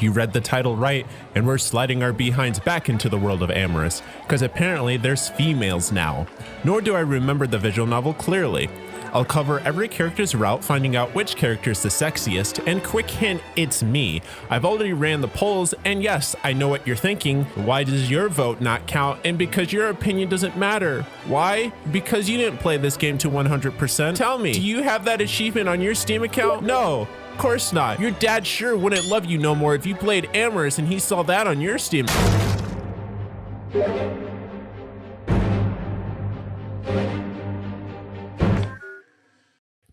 You read the title right, and we're sliding our behinds back into the world of Amorous, because apparently there's females now. Nor do I remember the visual novel clearly. I'll cover every character's route, finding out which character is the sexiest, and quick hint, it's me. I've already ran the polls, and yes, I know what you're thinking. Why does your vote not count? And because your opinion doesn't matter. Why? Because you didn't play this game to 100%. Tell me, do you have that achievement on your Steam account? No. Of course not. Your dad sure wouldn't love you no more if you played Amorous and he saw that on your Steam.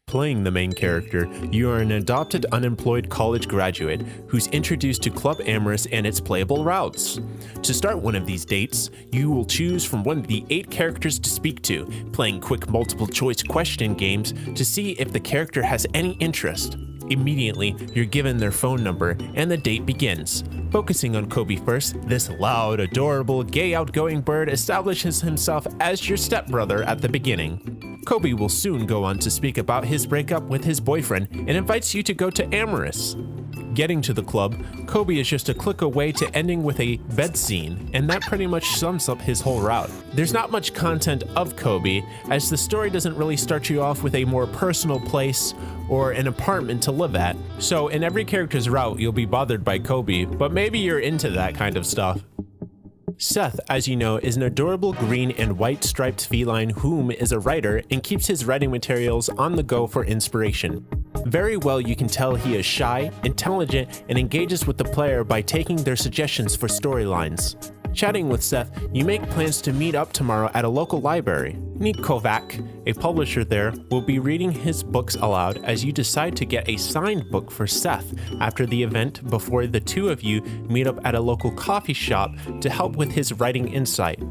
Playing the main character, you are an adopted unemployed college graduate who's introduced to Club Amorous and its playable routes. To start one of these dates, you will choose from one of the 8 characters to speak to, playing quick multiple choice question games to see if the character has any interest. Immediately, you're given their phone number and the date begins. Focusing on Kobe first, this loud, adorable, gay outgoing bird establishes himself as your stepbrother at the beginning. Kobe will soon go on to speak about his breakup with his boyfriend and invites you to go to Amorous. Getting to the club, Kobe is just a click away to ending with a bed scene, and that pretty much sums up his whole route. There's not much content of Kobe, as the story doesn't really start you off with a more personal place or an apartment to live at, so in every character's route you'll be bothered by Kobe, but maybe you're into that kind of stuff. Seth, as you know, is an adorable green and white striped feline whom is a writer and keeps his writing materials on the go for inspiration. Very well, you can tell he is shy, intelligent, and engages with the player by taking their suggestions for storylines. Chatting with Seth, you make plans to meet up tomorrow at a local library. Nick Kovac, a publisher there, will be reading his books aloud as you decide to get a signed book for Seth after the event before the two of you meet up at a local coffee shop to help with his writing insight.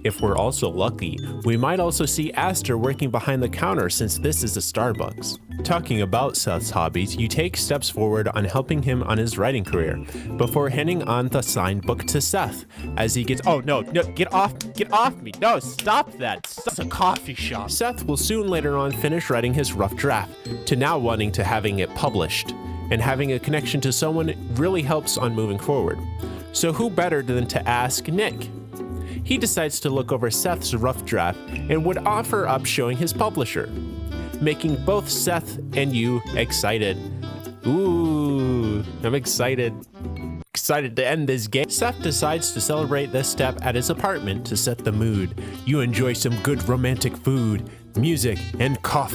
If we're also lucky, we might also see Aster working behind the counter since this is a Starbucks. Talking about Seth's hobbies, you take steps forward on helping him on his writing career, before handing on the signed book to Seth, as he gets- Oh no, get off me, no, stop that, it's a coffee shop. Seth will soon later on finish writing his rough draft, to now wanting to having it published, and having a connection to someone really helps on moving forward. So who better than to ask Nick? He decides to look over Seth's rough draft and would offer up showing his publisher, making both Seth and you excited. Ooh, I'm excited. Excited to end this game. Seth decides to celebrate this step at his apartment to set the mood. You enjoy some good romantic food, music, and cough,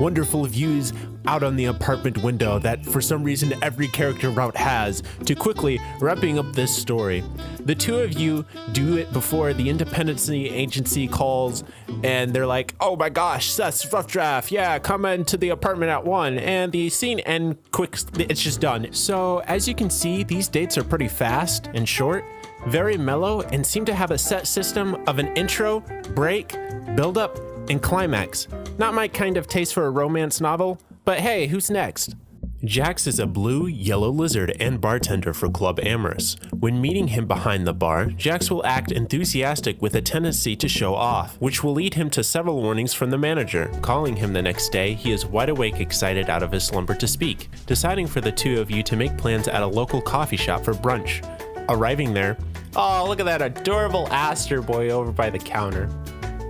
wonderful views out on the apartment window that for some reason every character route has, to quickly wrapping up this story. The two of you do it before the independency agency calls and they're like, oh my gosh, Seth's rough draft, yeah, come into the apartment at 1, and the scene ends quick, it's just done. So as you can see, these dates are pretty fast and short, very mellow, and seem to have a set system of an intro, break, build up, and climax. Not my kind of taste for a romance novel, but hey, who's next? Jax is a blue, yellow lizard and bartender for Club Amorous. When meeting him behind the bar, Jax will act enthusiastic with a tendency to show off, which will lead him to several warnings from the manager. Calling him the next day, he is wide awake, excited out of his slumber to speak, deciding for the two of you to make plans at a local coffee shop for brunch. Arriving there, oh, look at that adorable Aster boy over by the counter.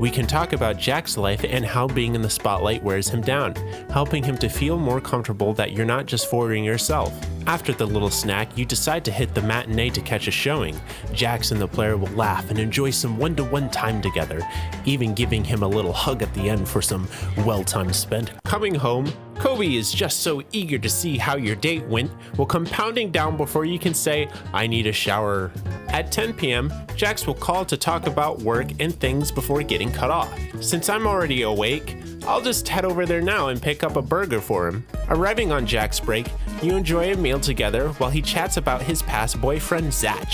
We can talk about Jack's life and how being in the spotlight wears him down, helping him to feel more comfortable that you're not just forwarding yourself. After the little snack, you decide to hit the matinee to catch a showing. Jax and the player will laugh and enjoy some one-to-one time together, even giving him a little hug at the end for some well-time spent. Coming home, Kobe is just so eager to see how your date went, will come pounding down before you can say, I need a shower. At 10 p.m., Jax will call to talk about work and things before getting cut off. Since I'm already awake, I'll just head over there now and pick up a burger for him. Arriving on Jack's break, you enjoy a meal together while he chats about his past boyfriend Zach,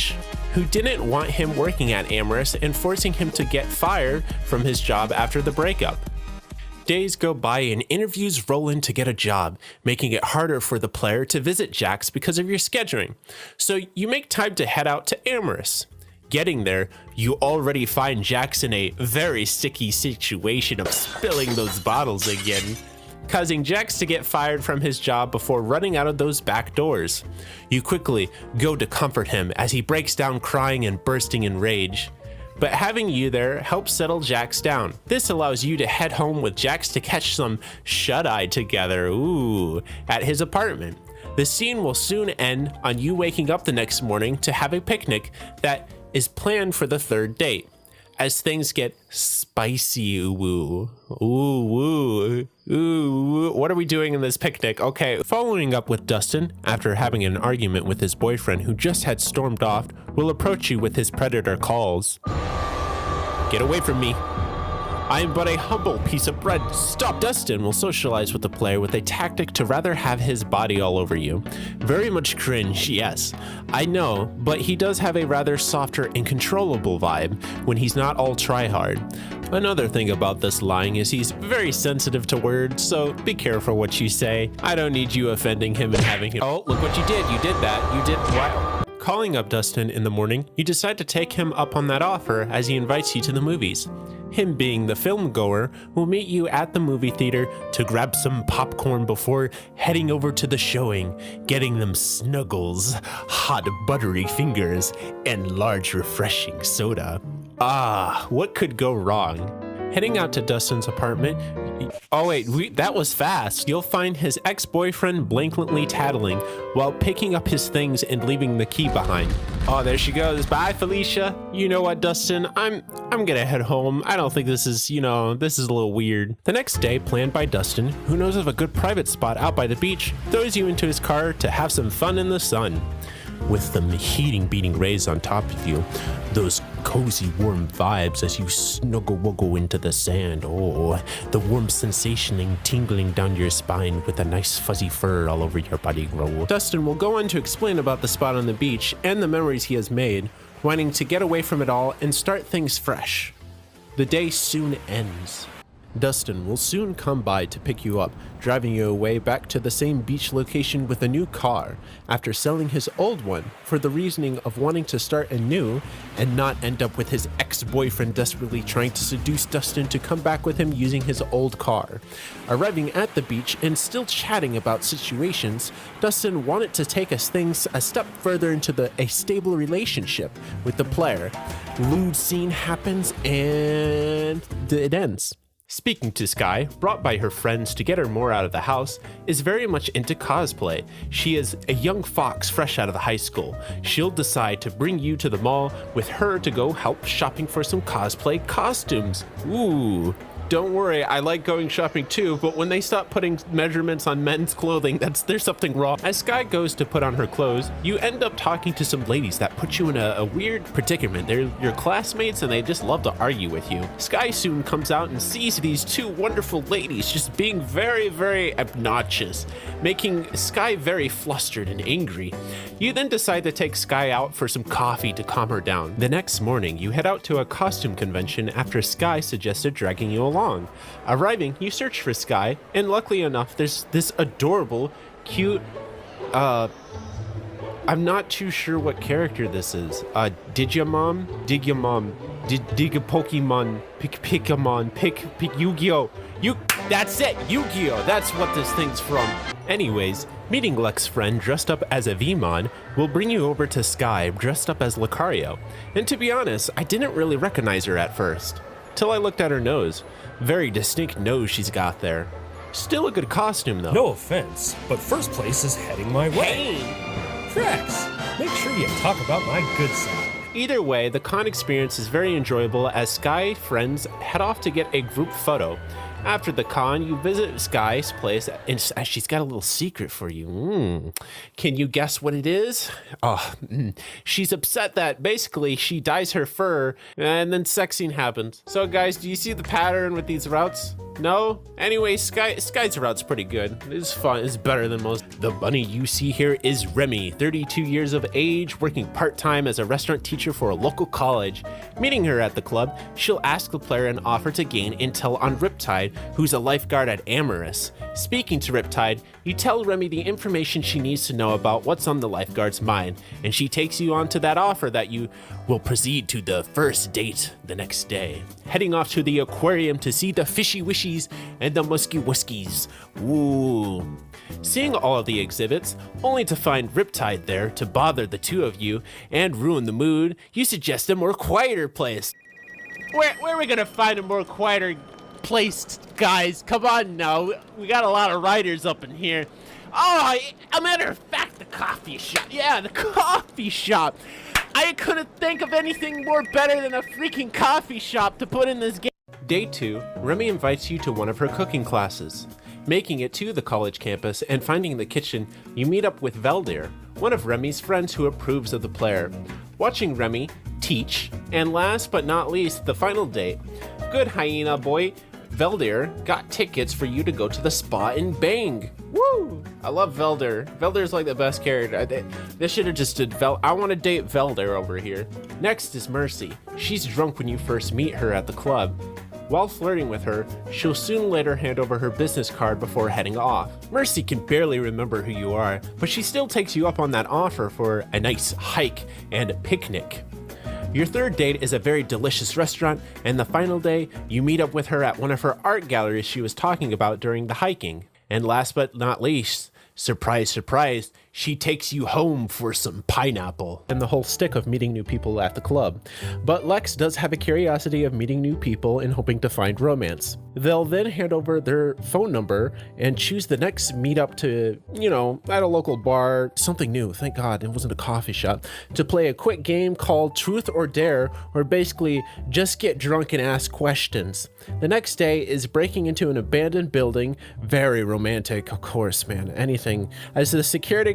who didn't want him working at Amorous and forcing him to get fired from his job after the breakup. Days go by and interviews roll in to get a job, making it harder for the player to visit Jax because of your scheduling. So you make time to head out to Amorous. Getting there, you already find Jax in a very sticky situation of spilling those bottles again. causing Jax to get fired from his job before running out of those back doors. You quickly go to comfort him as he breaks down crying and bursting in rage. But having you there helps settle Jax down. This allows you to head home with Jax to catch some shut-eye together, at his apartment. The scene will soon end on you waking up the next morning to have a picnic that is planned for the third date. As things get spicy, what are we doing in this picnic? Okay, following up with Dustin, after having an argument with his boyfriend who just had stormed off, will approach you with his predator calls. Get away from me. I am but a humble piece of bread. Stop! Dustin will socialize with the player with a tactic to rather have his body all over you. Very much cringe, yes. I know, but he does have a rather softer and controllable vibe when he's not all try-hard. Another thing about this lying is he's very sensitive to words, so be careful what you say. I don't need you offending him and having him— Oh, look what you did. You did that. You did— Wow. Calling up Dustin in the morning, you decide to take him up on that offer as he invites you to the movies. Him being the film goer will meet you at the movie theater to grab some popcorn before heading over to the showing, getting them snuggles, hot buttery fingers, and large refreshing soda. Ah, what could go wrong? Heading out to Dustin's apartment— Oh wait, that was fast. You'll find his ex-boyfriend blankly tattling while picking up his things and leaving the key behind. Oh, there she goes. Bye, Felicia. You know what, Dustin? I'm gonna head home. I don't think this is, this is a little weird. The next day, planned by Dustin, who knows of a good private spot out by the beach, throws you into his car to have some fun in the sun. With the beating rays on top of you, those cozy warm vibes as you snuggle-wuggle into the sand. Oh, the warm sensation tingling down your spine with a nice fuzzy fur all over your body roll. Dustin will go on to explain about the spot on the beach and the memories he has made, wanting to get away from it all and start things fresh. The day soon ends. Dustin will soon come by to pick you up, driving you away back to the same beach location with a new car, after selling his old one for the reasoning of wanting to start anew and not end up with his ex-boyfriend desperately trying to seduce Dustin to come back with him using his old car. Arriving at the beach and still chatting about situations, Dustin wanted to take things a step further into a stable relationship with the player. Lewd scene happens and it ends. Speaking to Sky, brought by her friends to get her more out of the house, is very much into cosplay. She is a young fox fresh out of high school. She'll decide to bring you to the mall with her to go help shopping for some cosplay costumes. Ooh. Don't worry, I like going shopping too, but when they stop putting measurements on men's clothing, there's something wrong. As Sky goes to put on her clothes, you end up talking to some ladies that put you in a weird predicament. They're your classmates and they just love to argue with you. Sky soon comes out and sees these two wonderful ladies just being very, very obnoxious, making Sky very flustered and angry. You then decide to take Sky out for some coffee to calm her down. The next morning, you head out to a costume convention after Sky suggested dragging you along. Arriving, you search for Sky, and luckily enough, there's this adorable, cute, I'm not too sure what character this is. Digimon, Pokemon, Pick Yu-Gi-Oh! That's it, Yu-Gi-Oh! That's what this thing's from. Anyways, meeting Luck's friend dressed up as a Vmon will bring you over to Sky dressed up as Lucario. And to be honest, I didn't really recognize her at first, till I looked at her nose. Very distinct nose she's got there. Still a good costume though. No offense, but first place is heading my way. Hey! Rex, make sure you talk about my good side. Either way, the con experience is very enjoyable as Sky friends head off to get a group photo. After the con, you visit Sky's place and she's got a little secret for you. Can you guess what it is? She's upset that basically she dyes her fur and then sex scene happens. So guys, do you see the pattern with these routes? No? Anyway, Sky's route's pretty good. It's fun, it's better than most. The bunny you see here is Remy, 32 years of age, working part-time as a restaurant teacher for a local college. Meeting her at the club, she'll ask the player an offer to gain intel on Riptide, who's a lifeguard at Amorous. Speaking to Riptide, you tell Remy the information she needs to know about what's on the lifeguard's mind, and she takes you on to that offer that you will proceed to the first date the next day. Heading off to the aquarium to see the fishy-wishy mushies, and the musky whiskies. Ooh. Seeing all of the exhibits, only to find Riptide there to bother the two of you and ruin the mood, you suggest a more quieter place. Where are we gonna find a more quieter place, guys? Come on now, we got a lot of writers up in here. Oh, a matter of fact, the coffee shop. Yeah, the coffee shop. I couldn't think of anything more better than a freaking coffee shop to put in this game. Day 2, Remy invites you to one of her cooking classes. Making it to the college campus and finding the kitchen, you meet up with Veldir, one of Remy's friends who approves of the player. Watching Remy teach, and last but not least, the final date. Good hyena boy, Veldir got tickets for you to go to the spa and bang. Woo! I love Veldir. Veldir's like the best character. They should have just did I want to date Veldir over here. Next is Mercy. She's drunk when you first meet her at the club. While flirting with her, she'll soon later hand over her business card before heading off. Mercy can barely remember who you are, but she still takes you up on that offer for a nice hike and a picnic. Your third date is a very delicious restaurant, and the final day, you meet up with her at one of her art galleries she was talking about during the hiking. And last but not least, surprise, surprise, she takes you home for some pineapple. And the whole stick of meeting new people at the club. But Lex does have a curiosity of meeting new people and hoping to find romance. They'll then hand over their phone number and choose the next meetup to, at a local bar, something new, thank God it wasn't a coffee shop, to play a quick game called Truth or Dare, or basically just get drunk and ask questions. The next day is breaking into an abandoned building, very romantic, of course, man, anything, as the security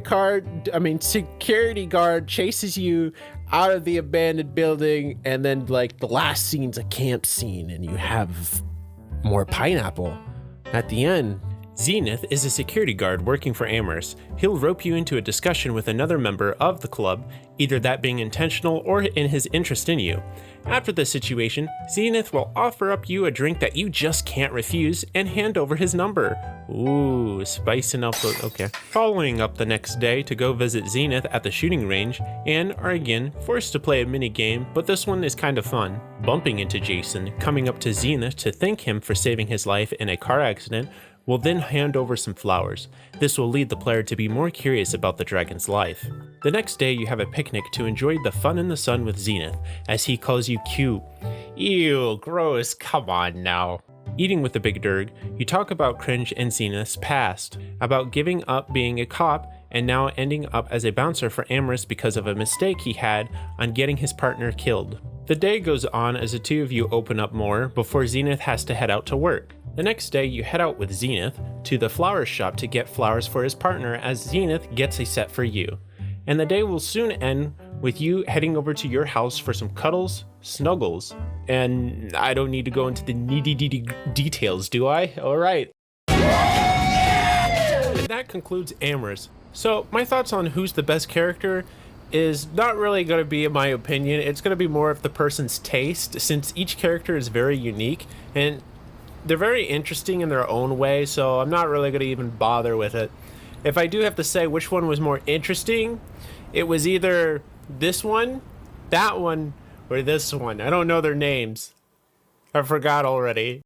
guard chases you out of the abandoned building, and then like the last scene's a camp scene and you have more pineapple at the end. Zenith is a security guard working for Amorous. He'll rope you into a discussion with another member of the club, either that being intentional or in his interest in you. After the situation, Zenith will offer up you a drink that you just can't refuse and hand over his number. Ooh, spicing up, okay. Following up the next day to go visit Zenith at the shooting range and are again forced to play a mini game, but this one is kind of fun. Bumping into Jason, coming up to Zenith to thank him for saving his life in a car accident, will then hand over some flowers. This will lead the player to be more curious about the dragon's life. The next day you have a picnic to enjoy the fun in the sun with Zenith, as he calls you cute. Ew, gross, come on now. Eating with the big Derrgy, you talk about Cringe and Zenith's past, about giving up being a cop and now ending up as a bouncer for Amorous because of a mistake he had on getting his partner killed. The day goes on as the two of you open up more before Zenith has to head out to work. The next day you head out with Zenith to the flower shop to get flowers for his partner as Zenith gets a set for you. And the day will soon end with you heading over to your house for some cuddles, snuggles, and I don't need to go into the details, do I? Alright. And that concludes Amorous. So my thoughts on who's the best character is not really going to be in my opinion. It's going to be more of the person's taste, since each character is very unique and they're very interesting in their own way, so I'm not really going to even bother with it. If I do have to say which one was more interesting, it was either this one, that one, or this one. I don't know their names. I forgot already.